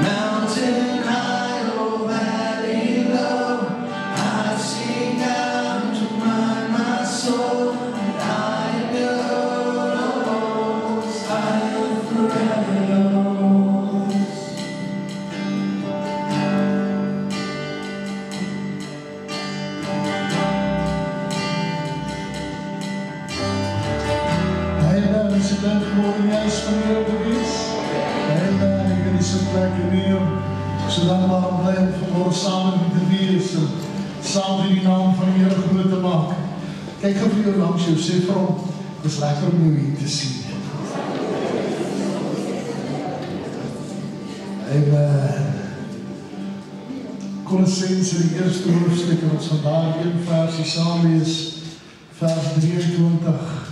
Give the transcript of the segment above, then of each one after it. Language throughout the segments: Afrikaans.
Mountain high or valley low, I sing out to my soul, and I know I am forever yours. Is het leuk geworden juist van hier op de wies? En ik wil die zo lekker weer, zodat we aan blijven vanmorgen samen met de wees en samen in die naam van die Heer groot te maken. Kijk even hier langs jou, sê vir hom, het is lekker om jou hier te sien. Amen. Kolossense, die eerste hoofdstuk en ons vandaag een versie saam lees, vers 23.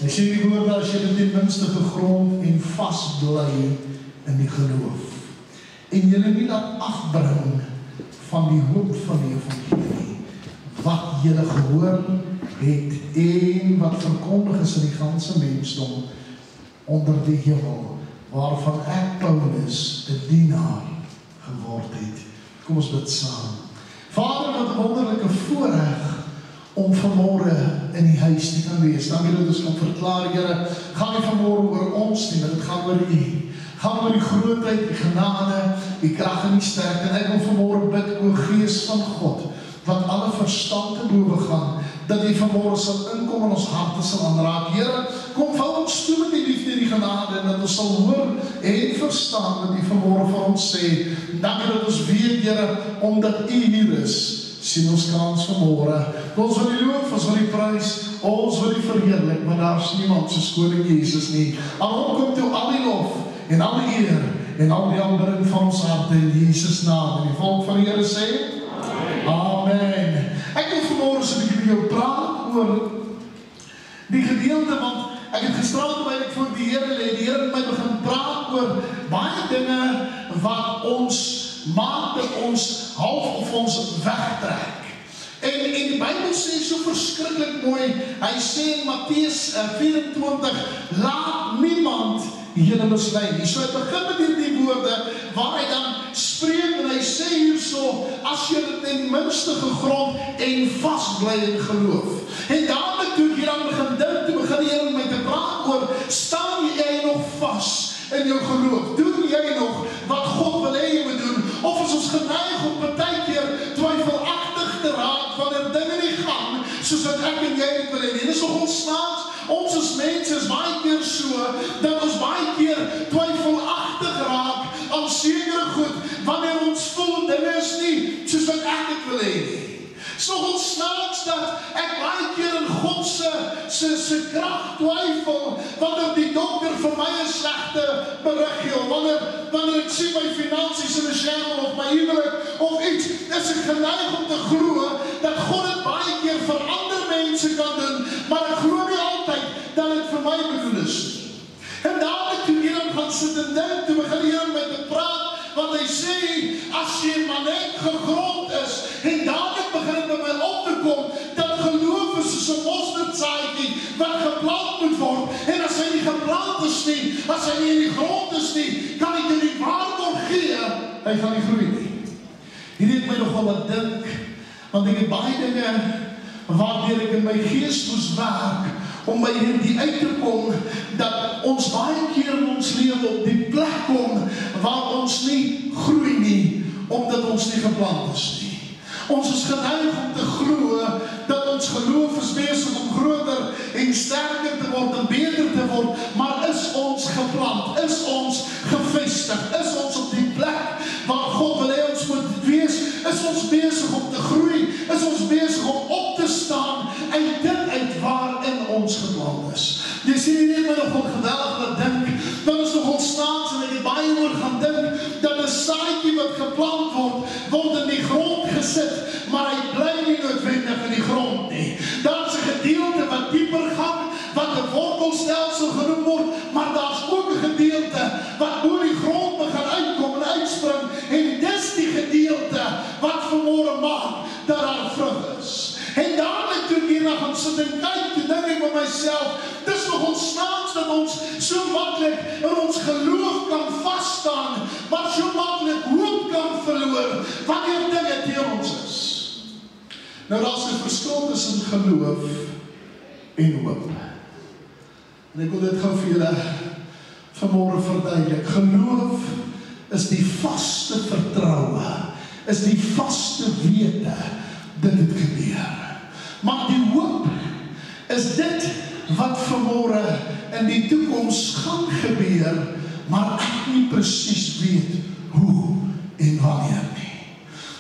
Hy sê die woorde, as jy dit ten minste gegrond en vast bly in die geloof, en jylle nie laat afbring van die hoop van die evangelie, wat jylle gehoor het, en wat verkondig is in die ganse mensdom, onder die hemel, waarvan ek Paulus, die dienaar, geword het. Kom ons bid saam. Vader, wat 'n wonderlike voorreg, om vanmorgen in die huis te kan wees. Dankie dat ons kan verklaar, Here, gaan nie vanmorgen oor ons nie, maar het gaan oor U. Gaan oor die grootheid, die genade, die krag en die sterkte. En ek wil vanmorgen bid, o Gees van God, wat alle verstand te boven gaan, dat U vanmorgen sal inkom en ons harte sal aanraak. Here, kom vou ons toe met die liefde en die genade, en dat ons sal hoor en verstaan wat U vanmorgen vir ons sê. Dankie dat ons weet, Here, omdat U hier is, sien ons kans vanmorgen. Ons wil die loof, ons wil die prys, ons wil die verheerlik, maar daar is niemand soos koning Jezus nie. Aan hom kom toe al die lof, en al die eer, en al die aanbidding van ons harte in Jesus naam. En die volk van die Here sê, Amen. Ek wil vanmorgen so 'n bietjie met jou praat oor die gedeelte, want ek het gisterand terwyl ek voor die Here lê, die Here het my begin praat oor baie dinge wat ons maak dat ons half of ons wegtrek. En die Bybel sê so verskriklik mooi, hy sê in Mattheus 24, laat niemand julle mislei nie. So hy begin met hierdie woorde, waar hy dan spreek, en hy sê hierso, as julle ten minste gegrond en vast bly in geloof. En dadelik toe ek hier aan begin dink, toe begin die Here met my te praat oor, staan jy nog vast in jou geloof? Doen jy nog wat God wil hê jy moet doen? Of is ons geneig om partykeer twyfelagtig te raak wanneer dinge nie gaan soos wat ek en jy dit wil hê nie? Dit is nog ons snaaks. Ons as mense is baie keer so dat ons baie keer twyfelagtig raak aan sekere goed wanneer ons voel dinge is nie soos wat ek dit wil hê nie. Dit is nog ons snaaks dat ek baie keer in God se krag twyfel wanneer die dokter vir my 'n slegte berig gee, wanneer ek sien my finansies in 'n shambles of my huwelik of iets, is ek geneig om te glo dat God dit baie keer vir ander mense kan doen, maar ek glo nie altyd dat dit vir my bedoel is nie. En dadelik toe Here gaan sit en dink, toe begin die Here met te praat, want hy sê, as jy maar net gegrond is, en dadelik begin het by my op te kom, dat geloof is soos 'n mosterdsaadjie wat geplant moet word, en as hy nie geplant is nie, as hy nie in die grond is nie, kan hy dit nie waarborg gee, hy gaan nie groei nie. Hierdie het my nogal wat dink, want ek het baie dinge waardeur ek in my gees moes werk, om by hierdie uit te kom, dat ons baie keer in ons lewe op die plek kom, waar ons nie groei nie, omdat ons nie geplant is nie. Ons is geneig om te glo, dat ons geloof is besig om groter en sterker te word en beter te word, maar is ons geplant, is ons gevestig, is ons op die plek, waar God wil hê ons moet wees, is ons besig om te groei, is ons besig om op te staan, uit dit uit waarin ons geplant is. Jy sien hier net my nog geweldig wat dink, dan is nog ontstaan, en ek het baie oor gaan dink, dat 'n saadjie wat geplant word in die grond gesit, maar hy bly nie noodwendig in die grond nie. Daar is 'n gedeelte wat dieper gaan, wat 'n wortelstelsel genoem word, maar daar is ook 'n gedeelte wat oor die grond begin uitkom en uitspring, en dis die gedeelte wat vanmôre maak dat daar vrug is. En dadelik toe ek hierna gaan sit en kyk, toe dink ek by myself, dis nog nogal snaaks dat ons so maklik in ons geloof kan vasstaan, maar so maklik hoop kan verloor wanneer dinge teen ons is. Nou daar is 'n verskil tussen geloof en hoop. En ek wil dit gou vir julle vanmôre verduidelik. Geloof is die vaste vertroue, is die vaste wete dat dit gebeur. Maar die hoop is dit wat vanmôre in die toekoms gaan gebeur, maar ek nie presies weet hoe en wanneer nie.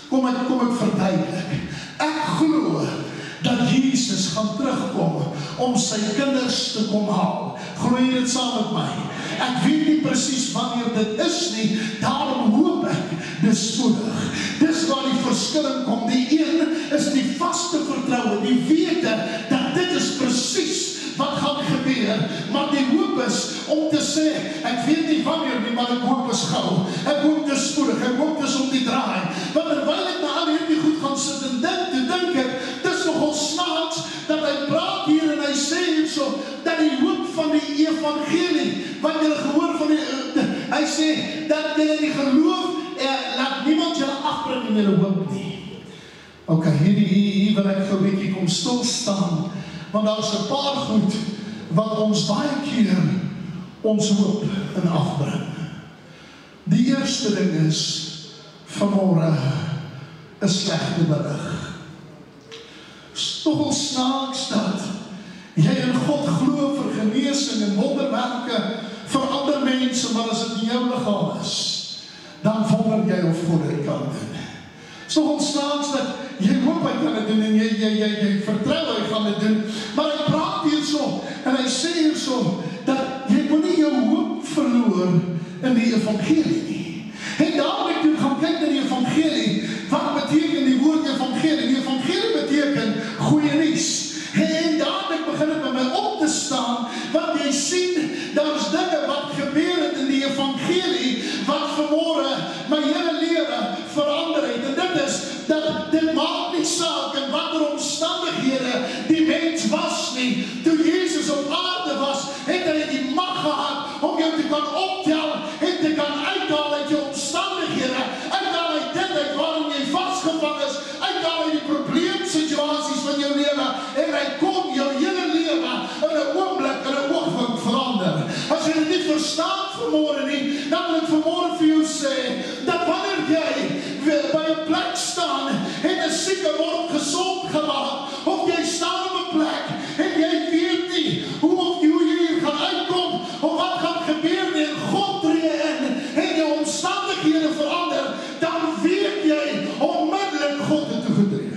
Kom ek verduidelik. Ek glo dat Jesus gaan terugkom om sy kinders te kom haal. Glo jy dit saam met my? Ek weet nie presies wanneer dit is nie, daarom hoop ek dis spoedig. Dis waar die verskil in kom. Die een is die vaste vertroue, die wete dat dit is presies wat gaan gebeur, maar die hoop is om te sê, ek weet nie wanneer nie, maar ek hoop is gauw, ek hoop dis spoedig, ek hoop dis om die draai, want terwyl ek na al hierdie goed gaan sit en dink ek, dis nogal snaaks, dat hy praat hier en hy sê hierso, dat die hoop van die evangelie, wat jy gehoor van hy sê, dat jy die geloof, laat niemand jy afbring in jy hoop nie. Ok, hier wil ek gou 'n bietjie kom stilstaan, want daar is 'n paar goed wat ons baie keer ons hoop in afbring. Die eerste ding is vanmôre 'n slegte berig. Nogal snaaks dat jy in God glo vir genesing en wonderwerke vir ander mense, maar as dit in jou liggaam is, dan wonder jy of God dit kan doen. Nogal snaaks dat jy hoop hy kan dit doen en jy vertrou hy gaan dit doen, maar hy praat hierso en hy sê hierso dat jy moet nie jou hoop verloor in die evangelie nie. En daarom ek gaan kyk na die evangelie. Wat beteken die woord evangelie? Die evangelie beteken goeie nuus. En daarom ek begin het by my op te staan, want jy sien, daar is dinge wat gebeur het in die evangelie, wat vanmôre my hele lewe verander het. En dit is, dat dit maak nie saak in watter omstandighede die mens was nie. Toe Jesus op aarde was, het hy die mag gehad om jou te kan optel en te kan uithaal uit jou omstandighede, uithaal uit dit uit waarin jy vasgevang is, uithaal uit die probleemsituasies van jou lewe, en hy kon jou hele lewe in 'n oomblik, in 'n oogwink verander. As jy dit nie verstaan vanmôre nie, dan wil ek vanmôre vir jou sê, dat wanneer jy by 'n plek staan en 'n sieke word gesond gemaak, of jy staan op 'n plek en jy weet nie hoe jy hier gaan uitkom, of wat gaan gebeur nie, en God tree in en jou omstandighede verander, dan weet jy onmiddellik God het toegetree.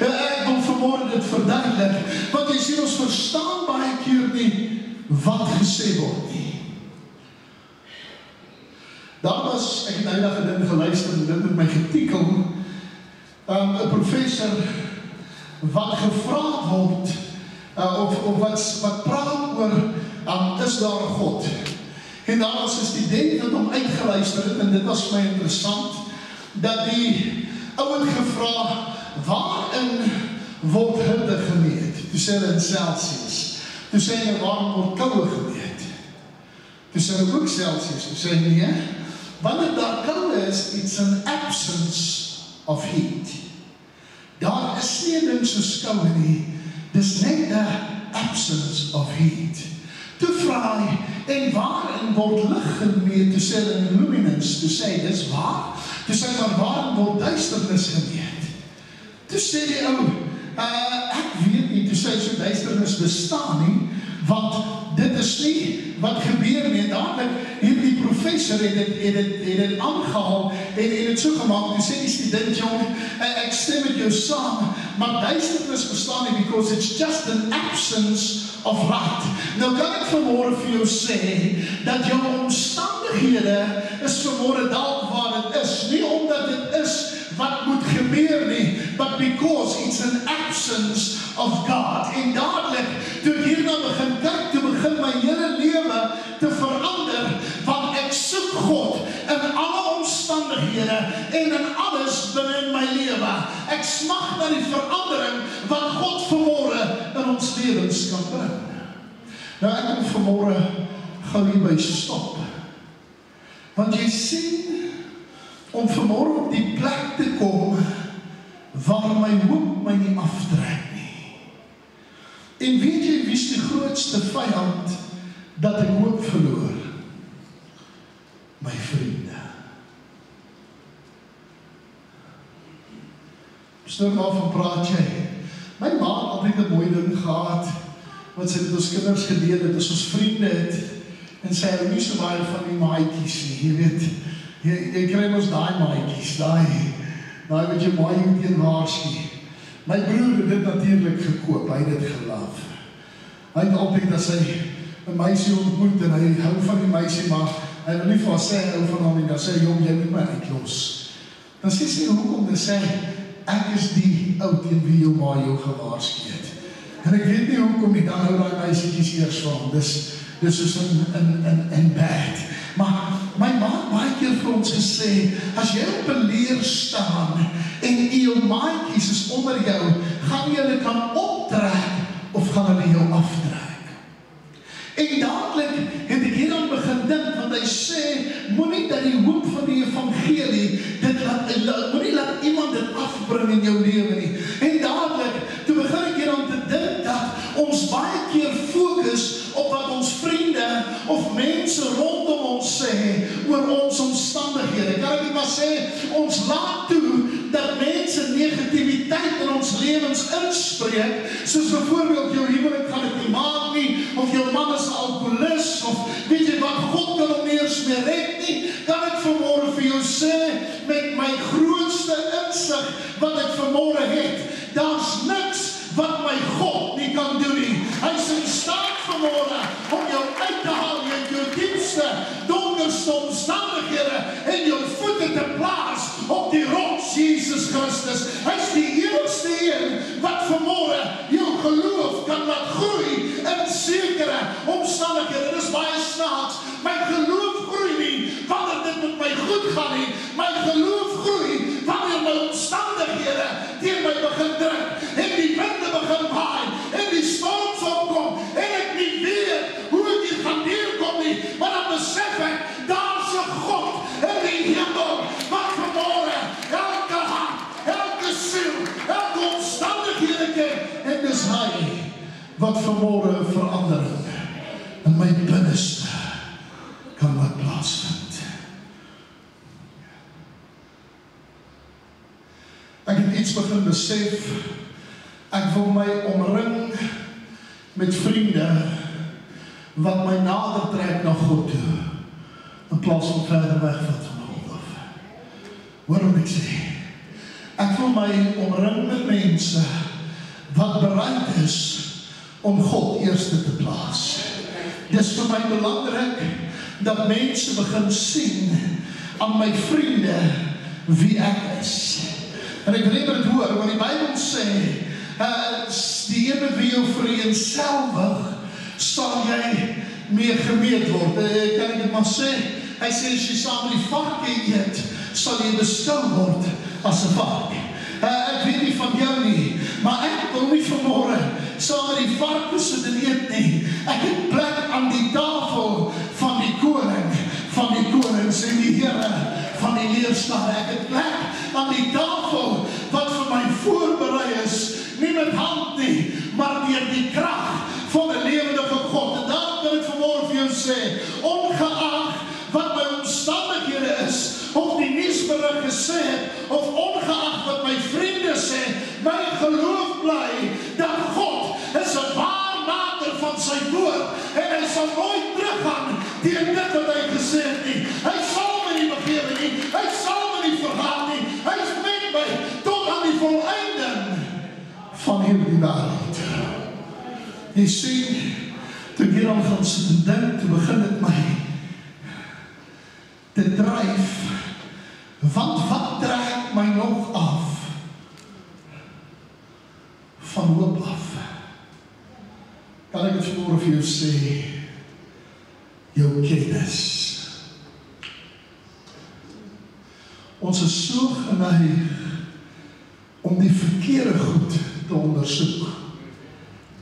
Ek wil vanmôre dit verduidelik, want jy sien ons verstaan baie keer nie wat gesê word nie. Daar was, ek het eendag 'n ding geluister en dit met my getiekel, 'n professor wat gevra word, of wat praat oor, is daar 'n God? En daar was 'n student wat hom uitgeluister het, en dit was vir my interessant, dat die ou het gevra, waarin word hitte gemeet? Toe sê hulle in Celsius. Toe sê hulle, waarin word koue gemeet? Toe sê hulle ook Celsius. Toe sê hulle, nee, wanneer daar koue is, it's an absence of heat. Daar is nie 'n ding soos koue nie, dis net 'n absence of heat. Toe vra hy, en waarin word lig gemeet? Toe sê hulle in luminance. Toe sê hy, dis waar? Toe sê hy, maar waarin word duisternis gemeet? Toe sê die ou, ek weet nie, toe sê hy, so duisternis bestaan nie, want dit is nie wat gebeur nie. En dadelijk, hierdie professor het dit aangehaal en het so gemaakt, toe sê die student, jong, ek stem met jou saam, maar duisternis bestaan nie, because it's just an absence of light. Nou kan ek vanmôre vir jou sê, dat jou omstandighede is vanmôre dalk waar het is, nie omdat het is wat moet gebeur nie, but because it's an absence of God. En dadelijk, toe ek hierna begin kyk, toe begin my hele lewe te verander, want ek soek God in alle omstandighede en in alles binne my lewe. Ek smag na die verandering wat God vanmôre in ons lewens kan bring. Nou, ek wil vanmôre gou hierby stop. Want jy sien, om vanmôre op die plek te kom, waar my hoop my nie aftrek nie. En weet jy, wie is die grootste vyand, dat ek hoop verloor? My vriende. Stel waarvan praat jy? My ma het altyd 'n mooi ding gehad, wat sy met ons kinders gedeel het, as ons vriende het, en sy hou nie so baie van die maatjies nie, jy weet, jy kry ons daai maatjies, daai wat jy maai moet een waarsku. My broer het dit natuurlik gekoop, hy het dit gelaf. Hy het altyd as hy 'n meisie ontmoet, en hy hou van die meisie, maar hy wil nie vir haar sê, hy hou van hom, en dan sê, jong, jy moet my uitlos. Dan sê sy, hoekom? Dan sê, ek is die ou teen wie jou ma jou gewaarsku het. En ek weet nie hoekom nie, dan hou daai meisietjies eers van, dis soos in bed. Maar my ma het baie keer vir ons gesê, as jy op 'n leer staan, en jou maatjies is onder jou, gaan jy hulle kan optrek, of gaan hulle jou aftrek? En dadelik het ek hieraan begin dink, want hy sê, moenie dat die hoop van die evangelie, moenie laat iemand dit afbring in jou lewe nie. En dadelik, toe begin ek hieraan te dink, dat ons baie keer fokus op wat ons vriende, of mense rondom ons sê, oor ons omstandighede. Kan ek dit maar sê, ons laat toe, dat mense negativiteit in ons lewens inspreek, soos byvoorbeeld jou huwelik gaan dit nie maak nie, of jou man is 'n alkoholist, of weet jy wat, God kan hom nie eens meer red nie, kan ek vanmôre vir jou sê, met my grootste insig wat ek vanmôre het, daar's niks wat my God nie kan doen nie. Hy is in staat vanmôre om jou uit te haal uit jou diepste, donkerste omstandighede en jou voete te plaas op die rots Jesus Christus. Hy is die enigste een wat vanmôre jou geloof kan laat groei in sekere omstandighede. Dit is baie snaaks. My geloof groei nie wanneer dit met my goed gaan nie. My geloof groei wanneer my omstandighede teen my begin druk en die winde begin waai en die storms opkom en ek nie weet hoe ek hier gaan deurkom nie, maar dan besef ek, daar's 'n God in die hemel wat vanmôre elke hart, elke siel, elke omstandighede ken, en dis hy wat vanmôre verandering in my binneste kan laat plaasvind. Ek het iets begin besef, ek wil my omring met vriende wat my nader trek na God toe, in plaas van verder weg van God af. Waarom ek sê? Ek wil my omring met mense wat bereid is om God eerste te plaas. Dis vir my belangrik dat mense begin sien aan my vriende wie ek is. En ek wil dit hoor, want die Bybel sê, die een met wie jou vereenselwig, sal jy mee gemeet word. Kan ek dit maar sê? Hy sê, as jy saam met die varke eet, sal jy beskou word as 'n vark. Ek weet nie van jou nie, maar ek wil nie vanmôre saam met die varke sit en eet nie. Ek het plek aan die tafel van die koning, van die konings en die Here van die leerskare. Ek het plek aan die tafel wat vir my voorberei is, nie met hand nie, maar deur die krag van 'n lewendige God. En daarom wil ek vanmôre vir jou sê, ongeag wat my omstandighede is, of die nuusberig gesê het, of ongeag wat my vriende sê, my geloof bly dat God is 'n waarmaker van sy woord, en hy sal nooit teruggaan teen dit wat hy gesê het nie. Hy sal my nie begewe nie, hy sal my nie verlaat nie, hy is met my tot aan die volleinding van hierdie wêreld. Jy sien, toe hier aan gaan sit en dink, toe begin dit my te dryf, want wat trek my nog af van hoop af? Kan ek het vanmôre vir jou sê, jou kennis. Ons is so geneig om die verkeerde goed te ondersoek,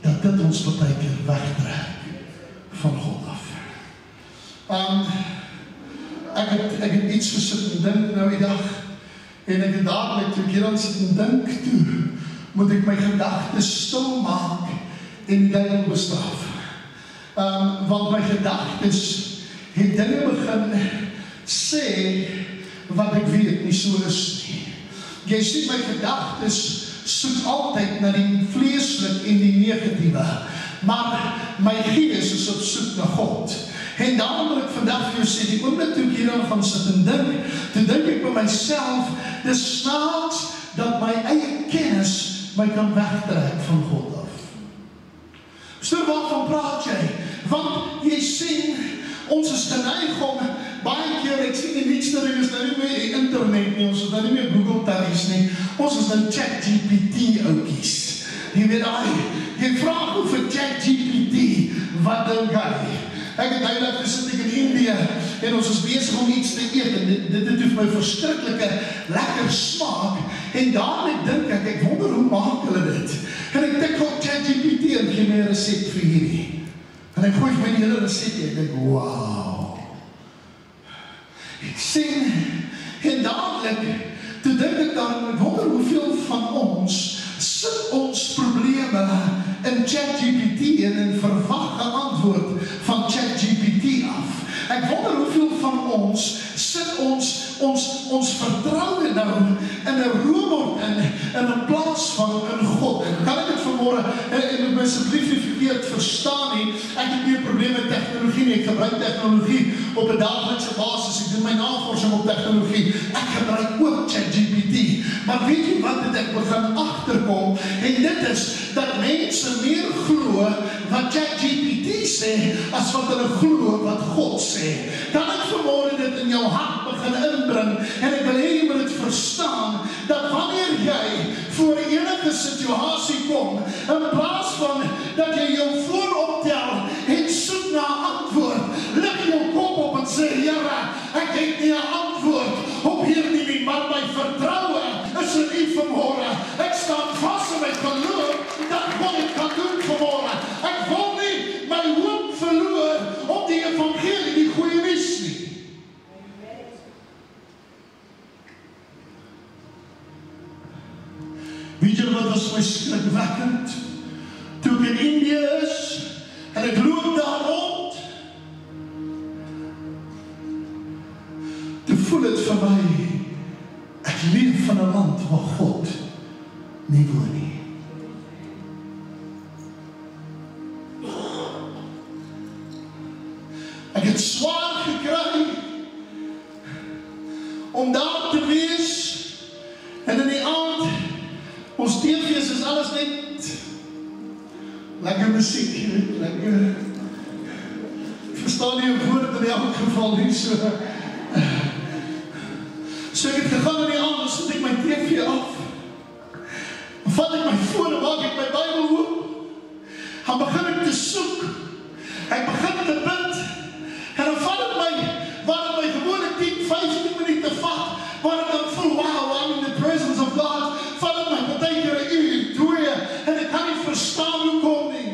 dat dit ons partykeer wegtrek iets gesit en dink nou die dag, en ek het dadelik toe ek hier aan sit en dink toe, moet ek my gedagtes stil maak en die duiwel bestraf. Want my gedagtes het dinge begin sê wat ek weet nie so is nie. Jy sien my gedagtes soek altyd na die vleeslik en die negatiewe, maar my gees is op soek na God. En daarom wil ek vandag vir jou sê, die oomblik toe ek hieraan gaan sit en dink, toe dink ek by myself, dis snaaks dat my eie kennis my kan wegtrek van God af. Verstaan waarvan praat jy? Want jy sien, ons is geneig om baie keer, ek sien die nuutste ding is nou nie meer internet nie, ons is nou nie meer Google Taries nie, ons is nou ChatGPT oukies. Jy weet, jy vraag hoe vir ChatGPT, wat dink hy? Ek het uitdag gesit ek in Indië en ons is besig om iets te eet en dit het my verskriklike lekker smaak en daarmee dink ek wonder hoe maak hulle dit? En ek tik op ChatGPT en gee my 'n resep vir hierdie. En hy gooi my die hele resep en ek dink, wow. Ek sien, en dadelijk, toe dink ek dan, ek wonder hoeveel van ons sit ons probleme in ChatGPT en verwag 'n antwoord van ChatGPT af. Ek wonder hoeveel van ons sit ons vertroue nou in 'n robot in plaas van in God. En kan ek dit vanmôre en asseblief nie verkeerd verstaan nie. Ek het nie 'n probleem met tegnologie nie. Ek gebruik tegnologie op 'n daaglikse basis. Ek doen my navorsing op tegnologie. Ek gebruik ook ChatGPT. Maar weet jy wat het ek begin agterkom? En dit is dat mense meer glo wat ChatGPT sê as wat hulle glo wat God sê. Kan ek vanmôre dit in jou hart begin inbring en ek wil hê jy moet dit verstaan dat wanneer jy voor enige situasie kom, in plaas van dat jy jou foon optel en soek na 'n antwoord, lig jou kop op en sê, Here, ek het nie 'n antwoord op hierdie nie, maar my vertroue is in U vanmôre. Ek staan vas in my geloof dat God dit kan doen vanmôre. Ek wil nie my hoop verloor op die evangelie, die goeie nuus nie. Weet jy wat was my skrikwekkend? Toe ek in Indië is, en ek loop daar rond, toe voel het vir my, ek leef van 'n land waar God nie woon nie. Ek het swaar gekry om daar te wees, en in die aand, ons TV's is alles net lekker musiek, lekker, verstaan nie 'n woord in elk geval nie, so ek het gegaan in die aand, dan sit ek my TV af, dan vat ek my foon en maak ek my Bybel oop, dan begin ek te soek, ek begin te bid, en dan vat ek my, waar het my gewone 10, 15 minute vat, waar ek dan voel, wow, I'm in the presence of God, vat ek my partykeer 'n uur, 2, en ek kan nie verstaan hoe kom nie.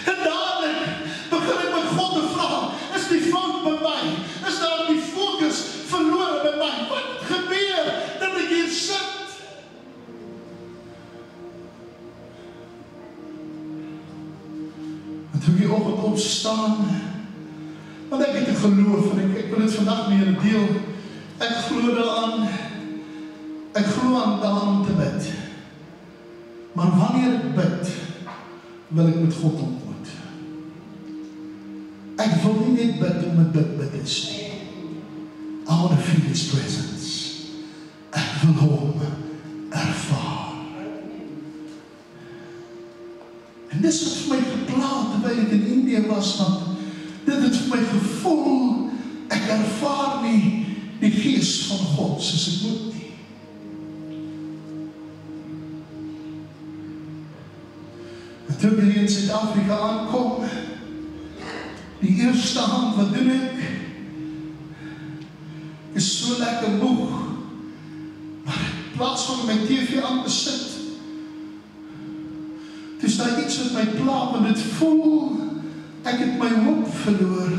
En dadelik begin ek met God te vra, is die fout by my? Is daar die fokus verloor by my? Wat gebeur dat ek hier sit? En toe ek die oggend opstaan, want ek het 'n geloof, en ek wil dit vandag met julle deel, ek glo daaraan, ek glo aan daaraan te bid. Maar wanneer ek bid, wil ek met God ontmoet. Ek wil nie net bid om 'n bid is nie. I want to feel His presence. Ek wil hom ervaar. En dis wat vir my geplaag terwyl ek in Indië was, want dit het vir my gevoel, ek ervaar nie die gees van God soos ek moet nie. En toe ek hier in Suid-Afrika aankom, die eerste hand, wat doen ek? Is so lekker moeg, maar in plaas van my TV aan te sit, toe is daar iets wat my pla, want dit voel, ek het my hoop verloor.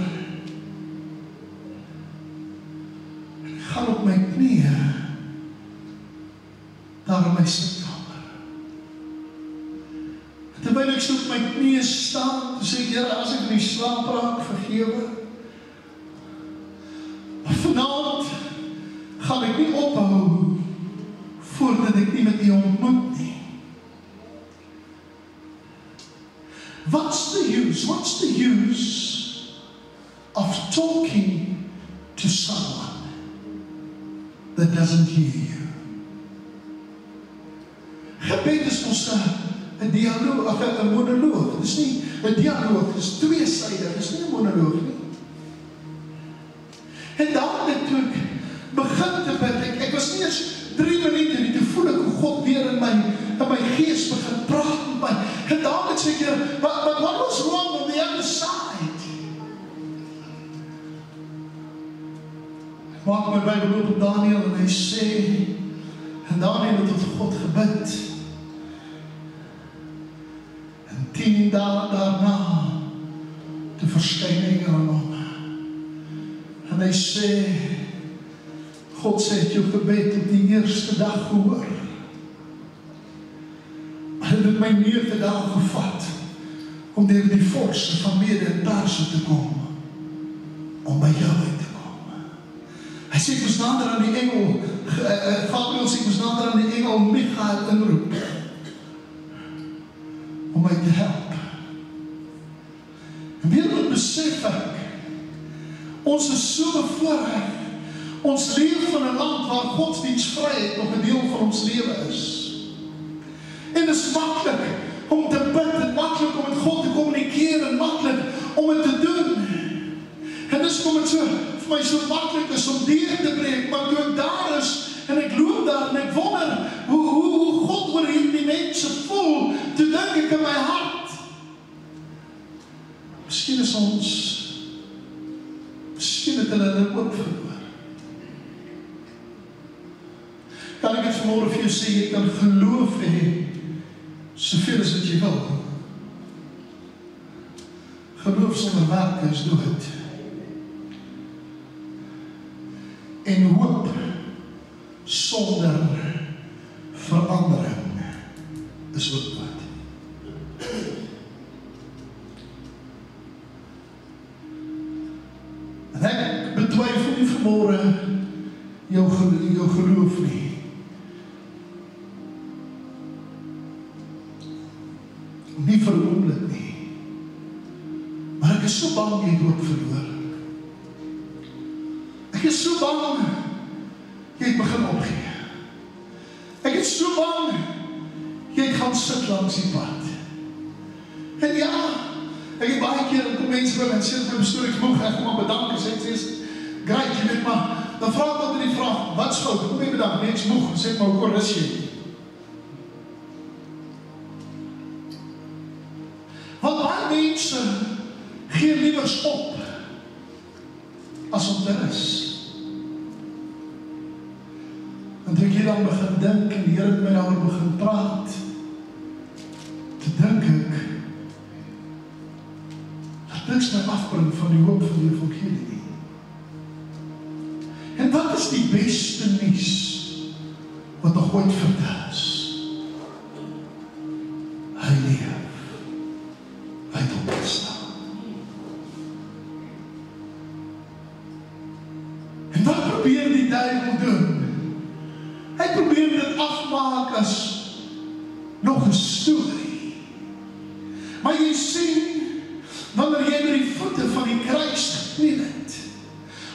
toe sê ek, Here, as ek in die slaap raak, vergewe. Maar vanaand gaan ek nie ophou voordat ek nie met U ontmoet nie. What's the use of talking to someone that doesn't hear you? Gebed is ons 'n dialoog, of 'n monoloog. Dis nie 'n dialoog, dis tweesydig, dis nie 'n monoloog nie. En dadelik toe ek begin te bid, ek was nie eens 3 minute nie, toe voel ek hoe God weer in my gees begin praat met my. En dadelik sê ek, but what was wrong on the other side? Ek maak my Bybel oop op Daniel en hy sê, en Daniel het tot God gebid. En 10 dae daarna, toe verskyn engele aan hom. En hy sê, God sê het jou gebed op die eerste dag gehoor. Maar het het my 9 dae gevat, om deur die vorste van Mede en Perse te kom, om by jou uit te kom. Hy sê, ek moes nader aan die engel, Gabriel sê, ek moes nader aan die engel Michael inroep, om my te help. En weer wat besef ek, ons is so bevoorreg, ons leef in 'n land waar godsdienstvryheid nog 'n deel van ons lewe is. En dit is maklik om te bid, en maklik om met God te kommunikeer, en maklik om het te doen. En dis kom het vir my so maklik is om deur te breek, maar toe ek daar is, en ek loop daar, en ek wonder hoe God oor hierdie mense voel, toe dink ek in my hart, miskien is miskien het hulle ook verloor. Kan ek het vanmorgen vir jou sê, jy kan geloof hê, soveel as wat jy wil. Geloof sonder werke is dood. En hoop sonder verandering is ook dood. En ek betwyfel nie vanmorgen jou geloof nie. Nie vir 'n oomblik nie. Maar ek is so bang jy het ook verloor. Ek is so bang jy het begin opgee. Ek is so bang jy het gaan sit langs die pad. En ja, ek het baie keer kom mense by my en sê my bestoor ek moeg, ek kom maar bedank en sê great, jy weet maar, dan vraag ek altijd die vraag, wat is fout? Kom jy bedank? Nee, ek is moeg, sê maar, hoe is jy? Want baie mense gee liewers op as om te is. En toe ek hier dan begin dink en die Here met my daaroor begin praat, te dink ek dat niks my afbring van die hoop van die evangelie nie. En wat is die beste nuus wat nog ooit vertel is? Hy leef. Hy het opgestaan. En wat probeer die duivel doen? Hy probeer dit afmaak as nog 'n storie. Maar jy sien, wanneer jy by die voete van die kruis gekniel het,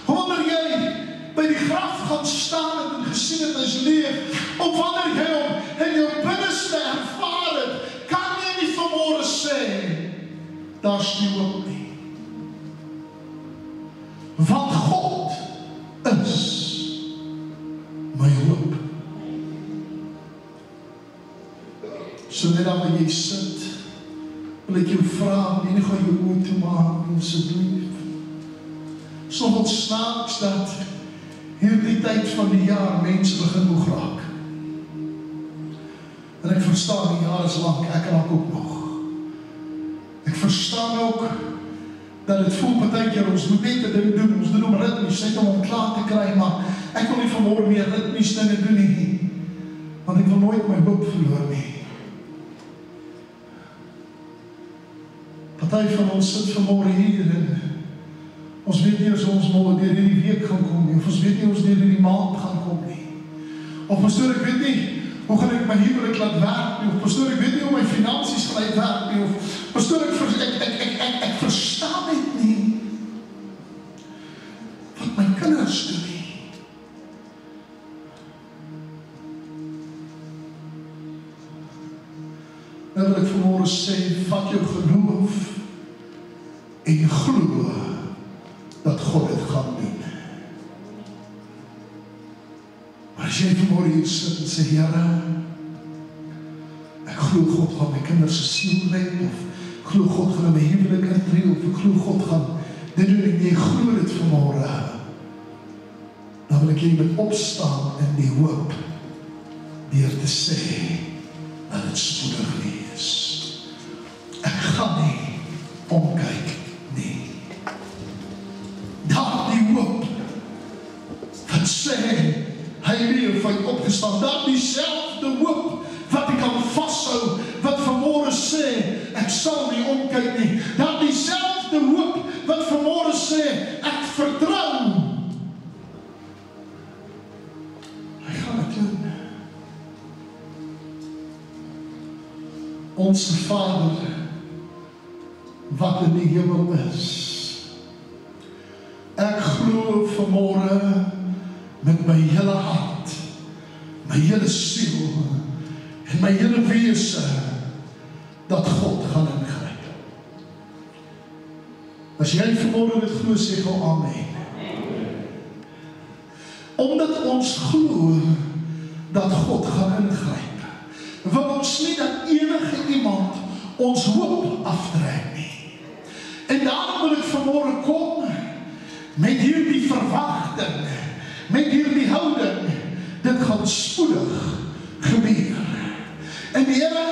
wanneer jy by die graf gaan staan het en gesien het as leef, of wanneer jy hom in jou binneste ervaar het, kan jy nie vanmôre sê, daar is nie hoop nie. Want God is my hoop. So net dan waar jy sit, wil ek jou vra, nie gaan jou oor toe maak, asseblief. Sommige snaaks dat hierdie tyd van die jaar mense begin moeg raak. En ek verstaan die jaar is lang, ek raak ook nog. Ek verstaan ook dat het voel partykeer, ons moet net 'n ding doen, ons doen om ritmies, net om klaar te kry, maar ek wil nie vanmôre meer ritmies dinge doen nie, want ek wil nooit my hoop verloor nie. Party van ons sit vanmôre hier en ons weet nie as ons môre deur hierdie week gaan kom nie, of ons weet nie ons deur hierdie maand gaan kom nie. Of pastoor, ek weet nie hoe gaan ek my huwelik laat werk nie, of pastoor, ek weet nie hoe my finansies gaan uitwerk nie, of pastoor, ek verstaan dit nie wat my kinders doen nie. Nou wil ek vanmôre sê, vat jou geloof en glo dat God dit gaan doen. Maar as jy vanmôre hier sit en sê, Here, ek glo God gaan my kinders se siel red, of glo God gaan my huwelik intree, of ek glo God gaan dit doen, en jy glo dit vanmôre, dan wil ek jy met opstaan in die hoop deur te sê dat dit spoedig wees. Ek gaan nie omkyk nie. Daar die hoop wat sê hy leef, hy het opgestaan. Daar dieselfde hoop wat ek kan vashou, wat vanmôre sê ek sal nie omkyk nie. Daar dieselfde hoop wat vanmôre sê ek vertrou. Hy gaan dit doen. Onse Vader wat in die hemel is. Ek glo vanmôre met my hele hart, my hele siel en my hele wese dat God gaan ingryp. As jy vanmôre dit glo, sê gou amen. Omdat ons glo dat God gaan ingryp, wil ons nie dat enige iemand ons hoop aftrek nie. En daarom wil ek vanmôre kom met hierdie verwagting, met hierdie houding, dit gaan spoedig gebeur. En die Here,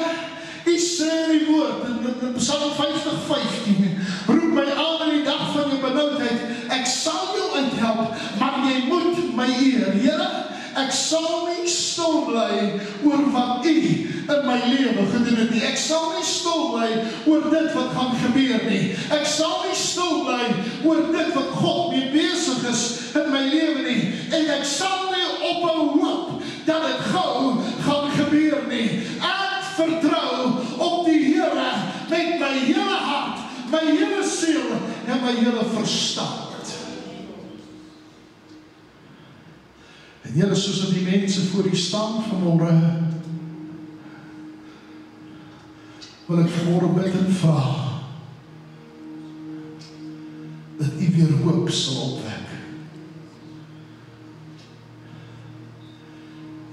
U sê die woord in Psalm 50:15, roep my aan in die dag van jou benoudheid, ek sal jou uithelp, maar jy moet my eer. Here, ek sal nie stil bly oor wat U in my lewe gedoen het nie. Ek sal nie stil bly oor dit wat gaan gebeur nie. Ek sal nie stil bly oor dit wat God mee besig is in my lewe nie. En ek sal nie ophou hoop dat dit gou gaan gebeur nie. Ek vertrou op die Here met my hele hart, my hele siel en my hele verstand. En Here, soos dat die mense voor U staan vanmôre, wil ek vanmôre bid en vra dat U weer hoop sal opwek.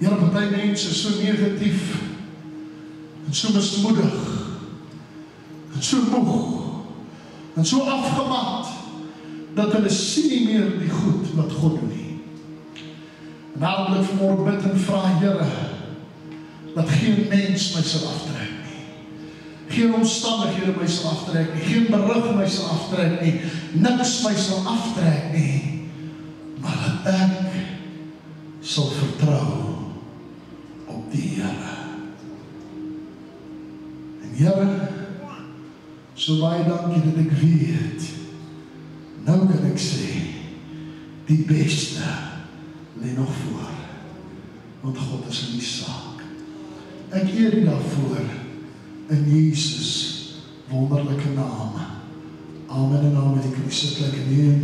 Here, party mense is so negatief en so mismoedig en so moeg en so afgemat dat hulle sien nie meer die goed wat God doen nie. En daarom wil ek vanmôre bid en vra, Here, dat geen mens my sal aftrek nie. Geen omstandighede my sal aftrek nie. Geen berig my sal aftrek nie. Niks my sal aftrek nie. Maar dat ek sal vertrou op die Here. En Here, so baie dankie dat ek weet, nou kan ek sê, die beste lê nog voor, want God is in die saak. Ek eer U daarvoor in Jesus wonderlike naam. Amen en amen. Ek kan sit lekker neer.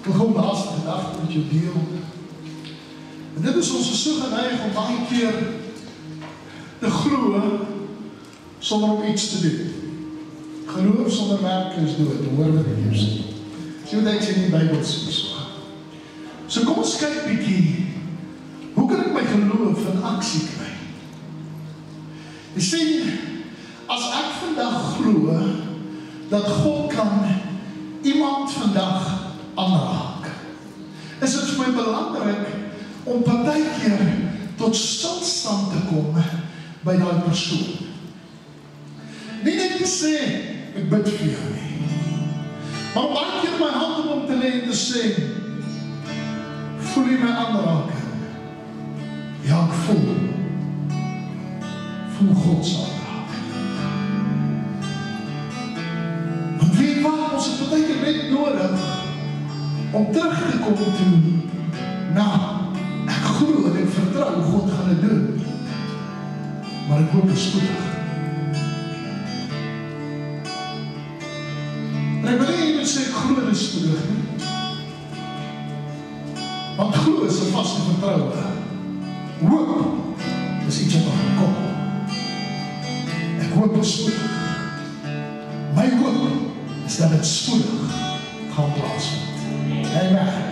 Ek kom laaste gedagte met jou deel. En dit is ons so geneig om baie keer te glo sonder om iets te doen. Geloof sonder werk is dood, hoor wat ek hier sê. So wat ek sê in die Bybel sê so. So kom ons kyk bietjie, hoe kan ek my geloof in aksie kry? Jy sien, as ek vandag glo dat God kan iemand vandag aanraak, is dit vir my belangrik om partykeer tot stilstand te kom by daai persoon. Nie net te sê, ek bid vir jou nie. Maar om baie keer my hand op hom te lê en te sê, voel jy my aanraking? Ja, ek voel God se aanraking. Want weet wat, ons het baie keer net nodig om terug te kom toe, ek glo en ek vertrou God gaan dit doen, maar ek hoop dit spoedig. En ek wil nie iemand sê, ek glo dit spoedig nie. Want glo is 'n vaste vertroue. Hoop is iets wat nog kom. Ek hoop dit spoedig. My hoop is dat dit spoedig gaan plaasvind. Amen.